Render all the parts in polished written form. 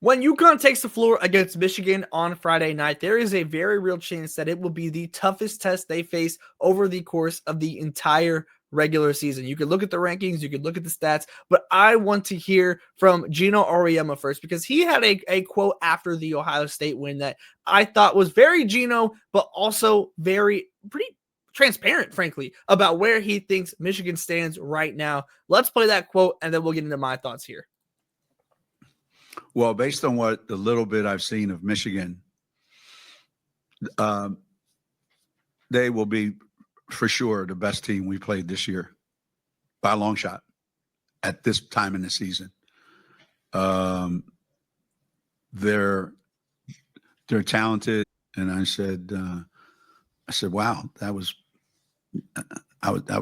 When UConn takes the floor against Michigan on Friday night, there is a very real chance that it will be the toughest test they face over the course of the entire regular season. You could look at the rankings, you could look at the stats, but I want to hear from Gino Auriemma first, because he had a quote after the Ohio State win that I thought was very Gino, but also pretty transparent, frankly, about where he thinks Michigan stands right now. Let's play that quote, and then we'll get into my thoughts here. Well, based on what the little bit I've seen of Michigan, they will be for sure the best team we played this year by a long shot at this time in the season. They're talented, and I said, wow, I was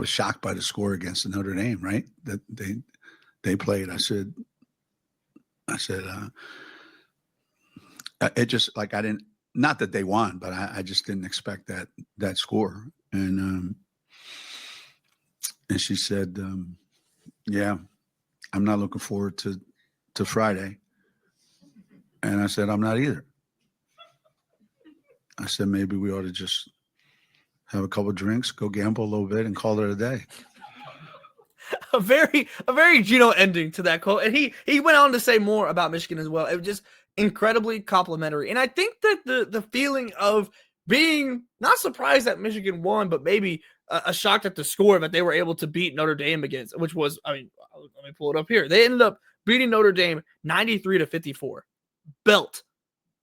shocked by the score against Notre Dame, right? That they played. I said, it just like I didn't, not that they won, but I just didn't expect that score. And she said, yeah, I'm not looking forward to Friday. And I said, I'm not either. I said, maybe we ought to just have a couple of drinks, go gamble a little bit, and call it a day. A very Gino ending to that quote. And he went on to say more about Michigan as well. It was just incredibly complimentary. And I think that the feeling of being not surprised that Michigan won, but maybe a shock at the score that they were able to beat Notre Dame against, which was, I mean, let me pull it up here. They ended up beating Notre Dame 93-54. Belt.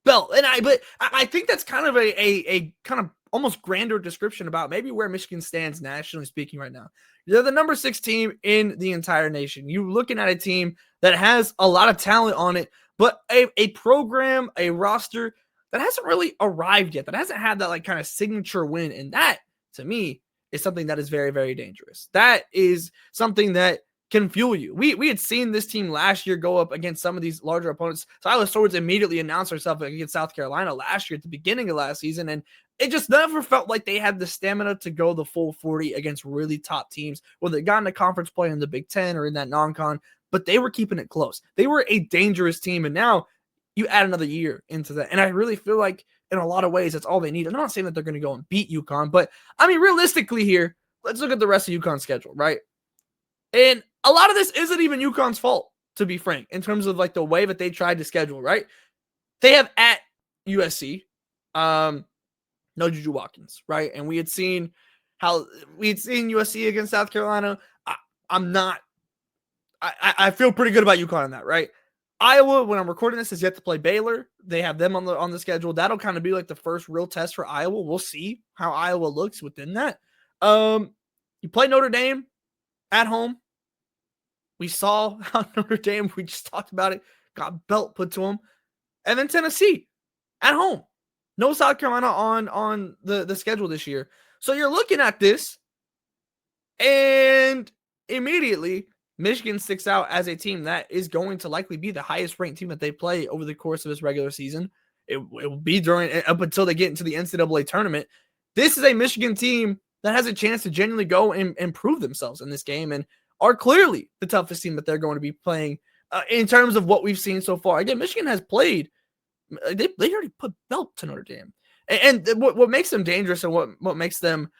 And I think that's kind of a kind of almost grander description about maybe where Michigan stands nationally speaking right now. They're the number 6 team in the entire nation. You're looking at a team that has a lot of talent on it, but a program, a roster that hasn't really arrived yet, that hasn't had that like kind of signature win. And that, to me, is something that is very, very dangerous. That is something that can fuel you. We had seen this team last year go up against some of these larger opponents. Tyler Swords immediately announced herself against South Carolina last year at the beginning of last season, and it just never felt like they had the stamina to go the full 40 against really top teams, whether they got in a conference play in the Big Ten or in that non-con, but they were keeping it close. They were a dangerous team, and now you add another year into that. And I really feel like in a lot of ways, that's all they need. I'm not saying that they're going to go and beat UConn, but I mean, realistically here, let's look at the rest of UConn's schedule, right? And a lot of this isn't even UConn's fault, to be frank, in terms of like the way that they tried to schedule, right? They have at USC, no Juju Watkins, right? And we had seen USC against South Carolina. I feel pretty good about UConn on that, right? Iowa, when I'm recording this, is yet to play Baylor. They have them on the schedule. That'll kind of be like the first real test for Iowa. We'll see how Iowa looks within that. You play Notre Dame at home. We saw how Notre Dame, we just talked about it, got belt put to them. And then Tennessee at home. No South Carolina on the schedule this year. So you're looking at this, and immediately Michigan sticks out as a team that is going to likely be the highest ranked team that they play over the course of this regular season. It will be up until they get into the NCAA tournament. This is a Michigan team that has a chance to genuinely go and prove themselves in this game, and are clearly the toughest team that they're going to be playing in terms of what we've seen so far. Again, Michigan has played. They already put belt to Notre Dame. And what makes them dangerous and what makes them,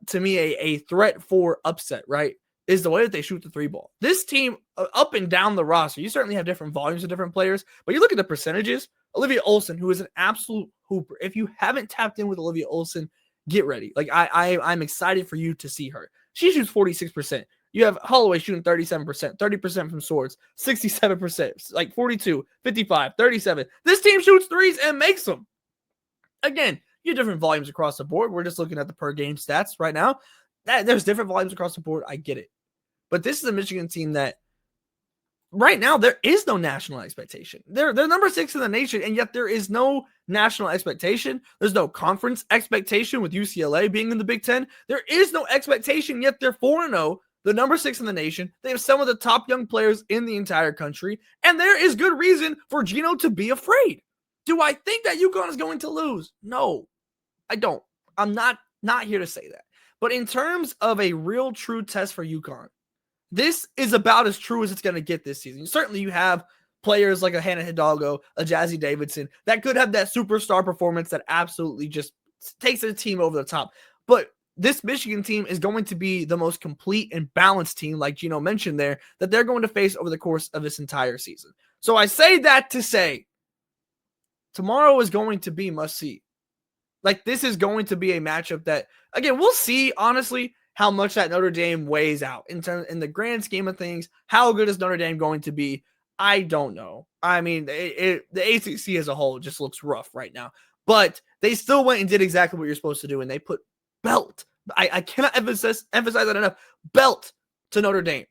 to me, a threat for upset, right, is the way that they shoot the 3 ball. This team, up and down the roster, you certainly have different volumes of different players, but you look at the percentages. Olivia Olson, who is an absolute hooper. If you haven't tapped in with Olivia Olson, get ready. Like I'm excited for you to see her. She shoots 46%. You have Holloway shooting 37%, 30% from Swords, 67%, like 42, 55, 37. This team shoots threes and makes them. Again, you have different volumes across the board. We're just looking at the per game stats right now. There's different volumes across the board. I get it. But this is a Michigan team that right now there is no national expectation. They're number 6 in the nation, and yet there is no national expectation. There's no conference expectation with UCLA being in the Big Ten. There is no expectation, yet they're 4-0. The number 6 in the nation. They have some of the top young players in the entire country. And there is good reason for Gino to be afraid. Do I think that UConn is going to lose? No, I don't. I'm not here to say that. But in terms of a real true test for UConn, this is about as true as it's going to get this season. Certainly you have players like a Hannah Hidalgo, a Jazzy Davidson that could have that superstar performance that absolutely just takes the team over the top. But this Michigan team is going to be the most complete and balanced team, like Gino mentioned there, that they're going to face over the course of this entire season. So I say that to say tomorrow is going to be must see. Like, this is going to be a matchup that, again, we'll see, honestly, how much that Notre Dame weighs out in the grand scheme of things. How good is Notre Dame going to be? I don't know. I mean, the ACC as a whole just looks rough right now. But they still went and did exactly what you're supposed to do, and they put belt. I cannot emphasize that enough. Belt to Notre Dame.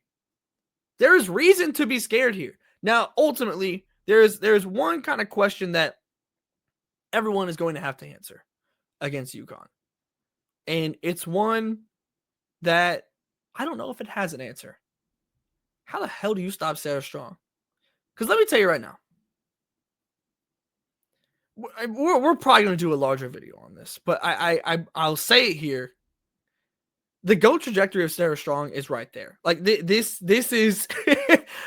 There is reason to be scared here. Now, ultimately, there's one kind of question that everyone is going to have to answer against UConn. And it's one that I don't know if it has an answer. How the hell do you stop Sarah Strong? Because let me tell you right now, we're probably going to do a larger video on this, but I'll say it here. The GOAT trajectory of Sarah Strong is right there. Like, this is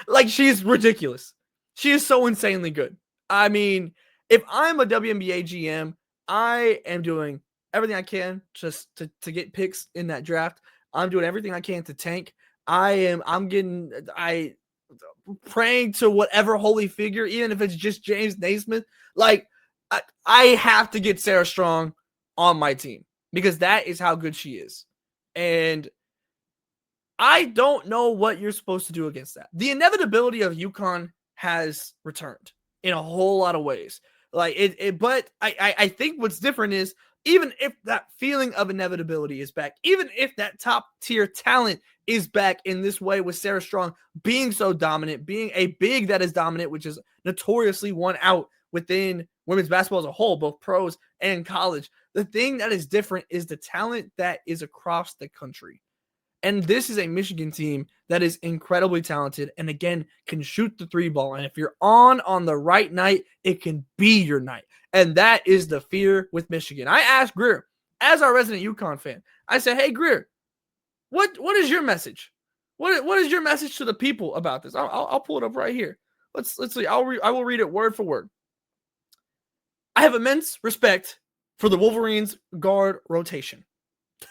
like, she's ridiculous. She is so insanely good. I mean, if I'm a WNBA GM, I am doing everything I can just to get picks in that draft. I'm doing everything I can to tank. I'm praying to whatever holy figure, even if it's just James Naismith. Like, I have to get Sarah Strong on my team because that is how good she is. And I don't know what you're supposed to do against that. The inevitability of UConn has returned in a whole lot of ways. Like but I think what's different is, even if that feeling of inevitability is back, even if that top tier talent is back in this way with Sarah Strong being so dominant, being a big that is dominant, which is notoriously won out within women's basketball as a whole, both pros and college. The thing that is different is the talent that is across the country. And this is a Michigan team that is incredibly talented and, again, can shoot the three ball. And if you're on the right night, it can be your night. And that is the fear with Michigan. I asked Greer, as our resident UConn fan, I said, hey, Greer, what is your message? What is your message to the people about this? I'll pull it up right here. Let's see. I will read it word for word. I have immense respect for the Wolverines guard rotation.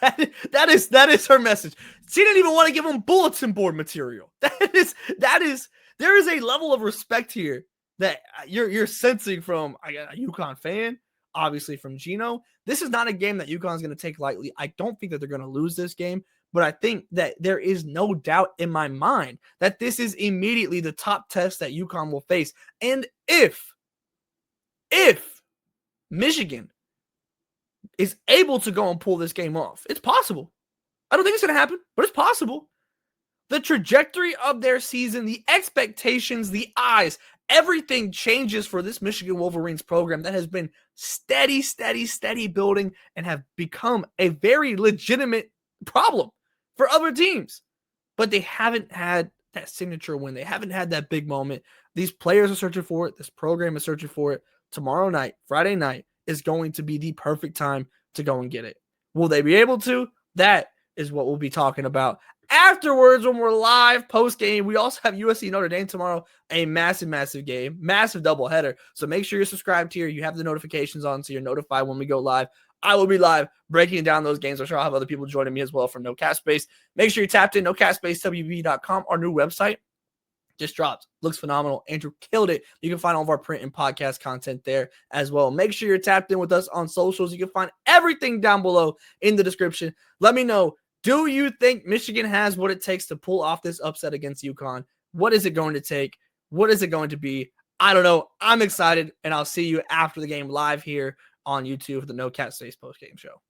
That is her message. She didn't even want to give them bulletin board material. There is a level of respect here that you're sensing from a UConn fan, obviously from Gino. This is not a game that UConn's going to take lightly. I don't think that they're going to lose this game, but I think that there is no doubt in my mind that this is immediately the top test that UConn will face. And if Michigan is able to go and pull this game off, it's possible. I don't think it's going to happen, but it's possible. The trajectory of their season, the expectations, the eyes, everything changes for this Michigan Wolverines program that has been steady building and have become a very legitimate problem for other teams. But they haven't had that signature win. They haven't had that big moment. These players are searching for it. This program is searching for it. Tomorrow night, Friday night, is going to be the perfect time to go and get it. Will they be able to? That is what we'll be talking about afterwards when we're live post-game. We also have USC Notre Dame tomorrow, a massive game, massive doubleheader. So make sure you're subscribed here. You have the notifications on so you're notified when we go live. I will be live breaking down those games. I'm sure I'll have other people joining me as well from No Cap Space. Make sure you're tapped in, nocapspacewb.com, our new website. Just dropped. Looks phenomenal. Andrew killed it. You can find all of our print and podcast content there as well. Make sure you're tapped in with us on socials. You can find everything down below in the description. Let me know, do you think Michigan has what it takes to pull off this upset against UConn? What is it going to take? What is it going to be? I don't know. I'm excited, and I'll see you after the game live here on YouTube for the No Cap Space post-game show.